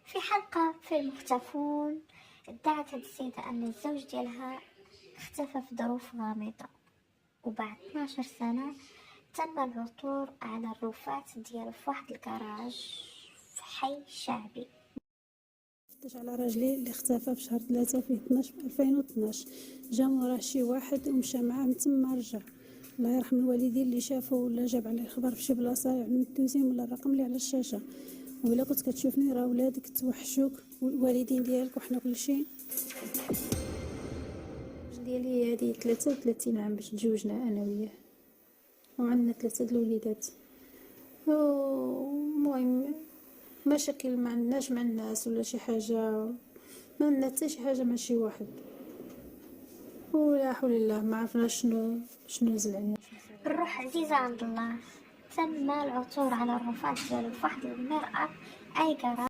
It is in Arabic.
في حلقة في المختفون ادعت هاد السيدة أن الزوج ديالها اختفى في ظروف غامضة، وبعد 12 سنة تم العثور على الرفات ديالو في واحد الكراج في حي شعبي. فتش على راجلي اللي اختفى في شهر 3 في 12 2012. جا موراه شي واحد ومشى معاه من تما رجع. الله يرحم الوالدين اللي شافوا ولا جاب عليه الخبر في شي بلاصه يعلم التوزيم ولا الرقم اللي على الشاشه. ولا كنت كتشوفني راه ولادك توحشوك والوالدين ديالك وحنا كلشي. ديالي هذه 33 عام باش تزوجنا انا وياه، وعندنا 3 الوليدات. المهم مشاكل ما عندناش مع الناس ولا شي حاجه، ما عندنا حتى شي حاجه مع شي واحد، ولا حول الله ما عرفناش شنو نزل علينا. الروح عزيزة عند الله. تم العثور على الرفات ديالو في واحد المرأة أي كراج